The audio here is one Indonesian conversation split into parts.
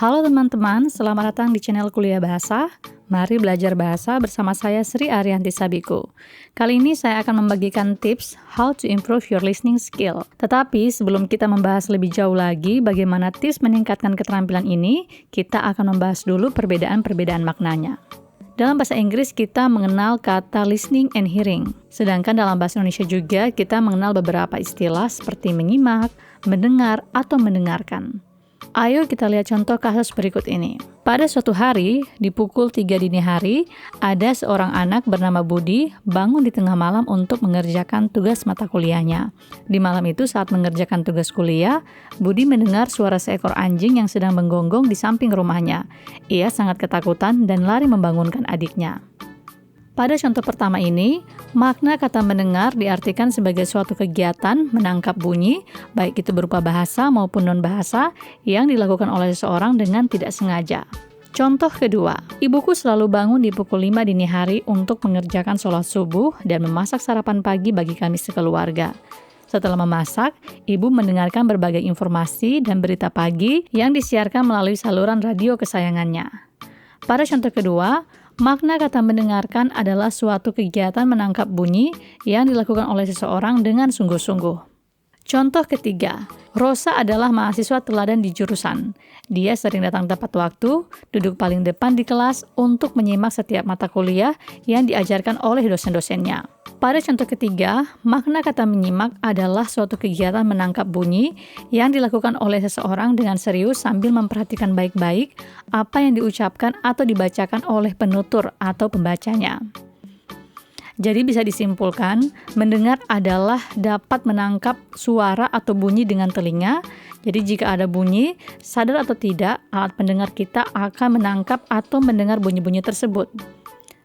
Halo teman-teman, selamat datang di channel Kuliah Bahasa. Mari belajar bahasa bersama saya Sri Arianti Sabiku. Kali ini saya akan membagikan tips how to improve your listening skill. Tetapi sebelum kita membahas lebih jauh lagi bagaimana tips meningkatkan keterampilan ini, kita akan membahas dulu perbedaan-perbedaan maknanya. Dalam bahasa Inggris kita mengenal kata listening and hearing. Sedangkan dalam bahasa Indonesia juga kita mengenal beberapa istilah seperti menyimak, mendengar, atau mendengarkan. Ayo kita lihat contoh kasus berikut ini. Pada suatu hari, di pukul 3 dini hari, ada seorang anak bernama Budi bangun di tengah malam untuk mengerjakan tugas mata kuliahnya. Di malam itu saat mengerjakan tugas kuliah, Budi mendengar suara seekor anjing yang sedang menggonggong di samping rumahnya. Ia sangat ketakutan dan lari membangunkan adiknya. Pada contoh pertama ini, makna kata mendengar diartikan sebagai suatu kegiatan menangkap bunyi, baik itu berupa bahasa maupun non-bahasa, yang dilakukan oleh seseorang dengan tidak sengaja. Contoh kedua, ibuku selalu bangun di pukul 5 dini hari untuk mengerjakan sholat subuh dan memasak sarapan pagi bagi kami sekeluarga. Setelah memasak, ibu mendengarkan berbagai informasi dan berita pagi yang disiarkan melalui saluran radio kesayangannya. Pada contoh kedua, makna kata mendengarkan adalah suatu kegiatan menangkap bunyi yang dilakukan oleh seseorang dengan sungguh-sungguh. Contoh ketiga, Rosa adalah mahasiswa teladan di jurusan. Dia sering datang tepat waktu, duduk paling depan di kelas untuk menyimak setiap mata kuliah yang diajarkan oleh dosen-dosennya. Pada contoh ketiga, makna kata menyimak adalah suatu kegiatan menangkap bunyi yang dilakukan oleh seseorang dengan serius sambil memperhatikan baik-baik apa yang diucapkan atau dibacakan oleh penutur atau pembacanya. Jadi bisa disimpulkan, mendengar adalah dapat menangkap suara atau bunyi dengan telinga. Jadi jika ada bunyi, sadar atau tidak, alat pendengar kita akan menangkap atau mendengar bunyi-bunyi tersebut.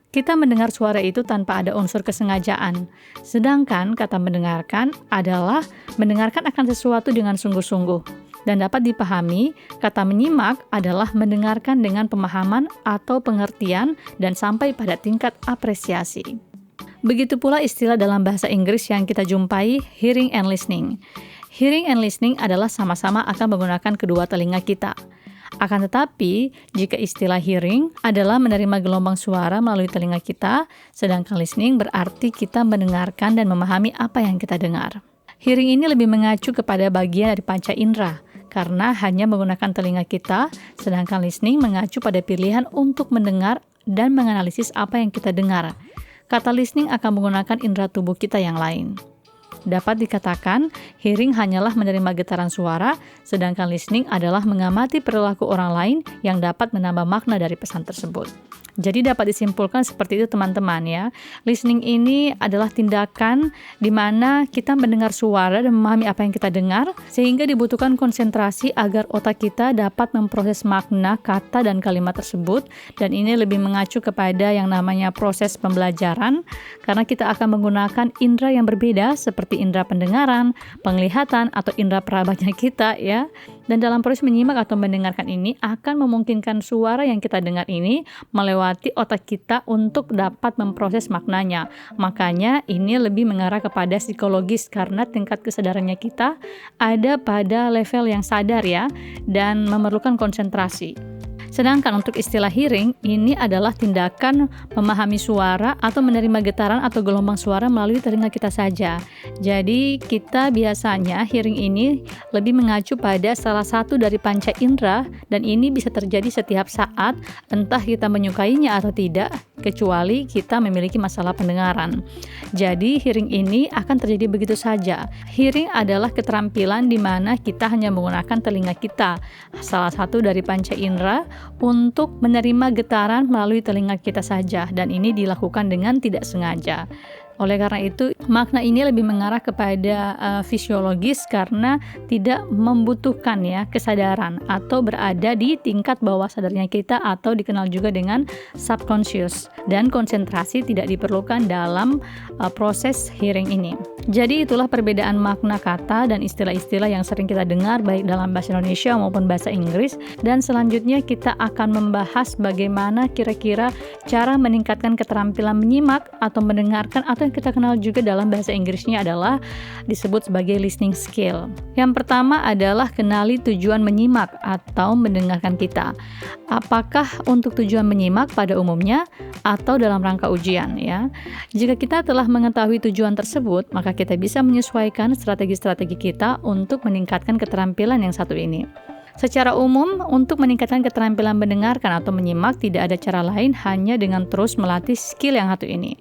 Kita mendengar suara itu tanpa ada unsur kesengajaan. Sedangkan kata mendengarkan adalah mendengarkan akan sesuatu dengan sungguh-sungguh. Dan dapat dipahami, kata menyimak adalah mendengarkan dengan pemahaman atau pengertian dan sampai pada tingkat apresiasi. Begitu pula istilah dalam bahasa Inggris yang kita jumpai, hearing and listening. Hearing and listening adalah sama-sama akan menggunakan kedua telinga kita. Akan tetapi, jika istilah hearing adalah menerima gelombang suara melalui telinga kita, sedangkan listening berarti kita mendengarkan dan memahami apa yang kita dengar. Hearing ini lebih mengacu kepada bagian dari panca indera, karena hanya menggunakan telinga kita, sedangkan listening mengacu pada pilihan untuk mendengar dan menganalisis apa yang kita dengar. Kata listening akan menggunakan indera tubuh kita yang lain. Dapat dikatakan, hearing hanyalah menerima getaran suara, sedangkan listening adalah mengamati perilaku orang lain yang dapat menambah makna dari pesan tersebut. Jadi dapat disimpulkan seperti itu teman-teman ya. Listening ini adalah tindakan di mana kita mendengar suara dan memahami apa yang kita dengar, sehingga dibutuhkan konsentrasi agar otak kita dapat memproses makna kata dan kalimat tersebut, dan ini lebih mengacu kepada yang namanya proses pembelajaran, karena kita akan menggunakan indera yang berbeda seperti indera pendengaran, penglihatan, atau indera perabanya kita ya. Dan dalam proses menyimak atau mendengarkan ini akan memungkinkan suara yang kita dengar ini melewati otak kita untuk dapat memproses maknanya. Makanya ini lebih mengarah kepada psikologis karena tingkat kesadarannya kita ada pada level yang sadar ya, dan memerlukan konsentrasi. Sedangkan untuk istilah hearing, ini adalah tindakan memahami suara atau menerima getaran atau gelombang suara melalui telinga kita saja. Jadi kita biasanya hearing ini lebih mengacu pada salah satu dari panca indera, dan ini bisa terjadi setiap saat, entah kita menyukainya atau tidak, kecuali kita memiliki masalah pendengaran. Jadi hearing ini akan terjadi begitu saja. Hearing adalah keterampilan di mana kita hanya menggunakan telinga kita, salah satu dari panca indera, untuk menerima getaran melalui telinga kita saja, dan ini dilakukan dengan tidak sengaja. Oleh karena itu, makna ini lebih mengarah kepada fisiologis karena tidak membutuhkan ya kesadaran atau berada di tingkat bawah sadarnya kita atau dikenal juga dengan subconscious, dan konsentrasi tidak diperlukan dalam proses hearing ini. Jadi itulah perbedaan makna kata dan istilah-istilah yang sering kita dengar baik dalam bahasa Indonesia maupun bahasa Inggris. Dan selanjutnya kita akan membahas bagaimana kira-kira cara meningkatkan keterampilan menyimak atau mendengarkan, atau yang kita kenal juga dalam bahasa Inggrisnya adalah disebut sebagai listening skill. Yang pertama adalah kenali tujuan menyimak atau mendengarkan kita. Apakah untuk tujuan menyimak pada umumnya atau dalam rangka ujian ya. Jika kita telah mengetahui tujuan tersebut, maka kita bisa menyesuaikan strategi-strategi kita untuk meningkatkan keterampilan yang satu ini. Secara umum, untuk meningkatkan keterampilan mendengarkan atau menyimak tidak ada cara lain hanya dengan terus melatih skill yang satu ini.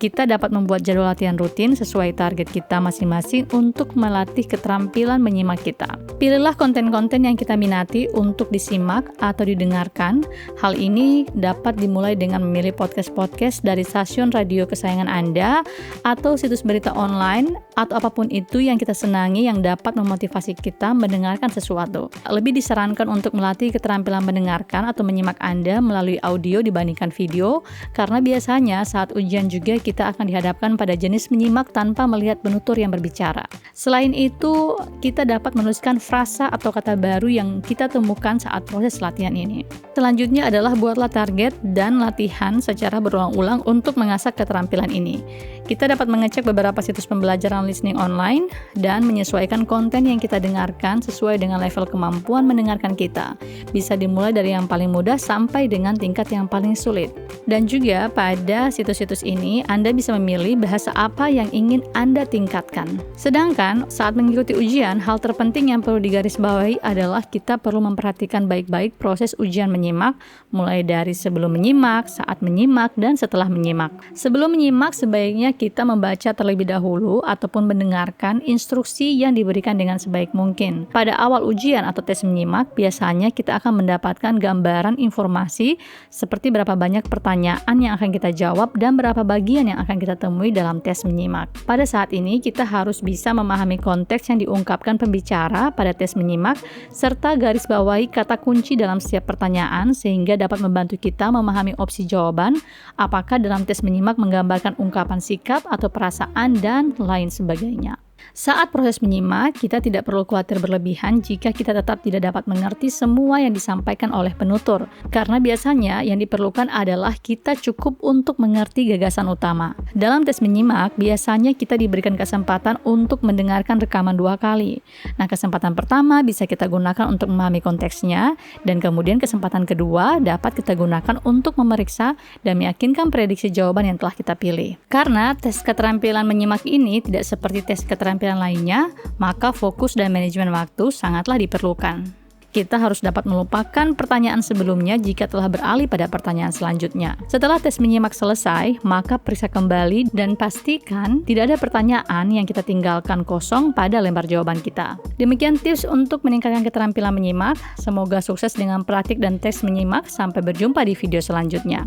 Kita dapat membuat jadwal latihan rutin sesuai target kita masing-masing untuk melatih keterampilan menyimak kita. Pilihlah konten-konten yang kita minati untuk disimak atau didengarkan. Hal ini dapat dimulai dengan memilih podcast-podcast dari stasiun radio kesayangan Anda atau situs berita online atau apapun itu yang kita senangi yang dapat memotivasi kita mendengarkan sesuatu. Lebih disarankan untuk melatih keterampilan mendengarkan atau menyimak Anda melalui audio dibandingkan video, karena biasanya saat ujian juga kita akan dihadapkan pada jenis menyimak tanpa melihat penutur yang berbicara. Selain itu, kita dapat menuliskan frasa atau kata baru yang kita temukan saat proses latihan ini. Selanjutnya adalah buatlah target dan latihan secara berulang-ulang untuk mengasah keterampilan ini. Kita dapat mengecek beberapa situs pembelajaran listening online dan menyesuaikan konten yang kita dengarkan sesuai dengan level kemampuan mendengarkan kita. Bisa dimulai dari yang paling mudah sampai dengan tingkat yang paling sulit. Dan juga pada situs-situs ini, Anda bisa memilih bahasa apa yang ingin Anda tingkatkan. Sedangkan saat mengikuti ujian, hal terpenting yang perlu digarisbawahi adalah kita perlu memperhatikan baik-baik proses ujian menyimak, mulai dari sebelum menyimak, saat menyimak, dan setelah menyimak. Sebelum menyimak, sebaiknya kita membaca terlebih dahulu ataupun mendengarkan instruksi yang diberikan dengan sebaik mungkin. Pada awal ujian atau tes menyimak, biasanya kita akan mendapatkan gambaran informasi seperti berapa banyak pertanyaan yang akan kita jawab dan berapa bagian yang akan kita temui dalam tes menyimak. Pada saat ini, kita harus bisa memahami konteks yang diungkapkan pembicara pada tes menyimak, serta garis bawahi kata kunci dalam setiap pertanyaan sehingga dapat membantu kita memahami opsi jawaban, apakah dalam tes menyimak menggambarkan ungkapan sikap atau perasaan dan lain sebagainya. Saat proses menyimak, kita tidak perlu khawatir berlebihan jika kita tetap tidak dapat mengerti semua yang disampaikan oleh penutur, karena biasanya yang diperlukan adalah kita cukup untuk mengerti gagasan utama. Dalam tes menyimak, biasanya kita diberikan kesempatan untuk mendengarkan rekaman 2 kali. Nah, kesempatan pertama bisa kita gunakan untuk memahami konteksnya, dan kemudian kesempatan kedua dapat kita gunakan untuk memeriksa dan meyakinkan prediksi jawaban yang telah kita pilih. Karena tes keterampilan menyimak ini tidak seperti tes keterampilan lainnya, maka fokus dan manajemen waktu sangatlah diperlukan. Kita harus dapat melupakan pertanyaan sebelumnya jika telah beralih pada pertanyaan selanjutnya. Setelah tes menyimak selesai, maka periksa kembali dan pastikan tidak ada pertanyaan yang kita tinggalkan kosong pada lembar jawaban kita. Demikian tips untuk meningkatkan keterampilan menyimak. Semoga sukses dengan praktik dan tes menyimak. Sampai berjumpa di video selanjutnya.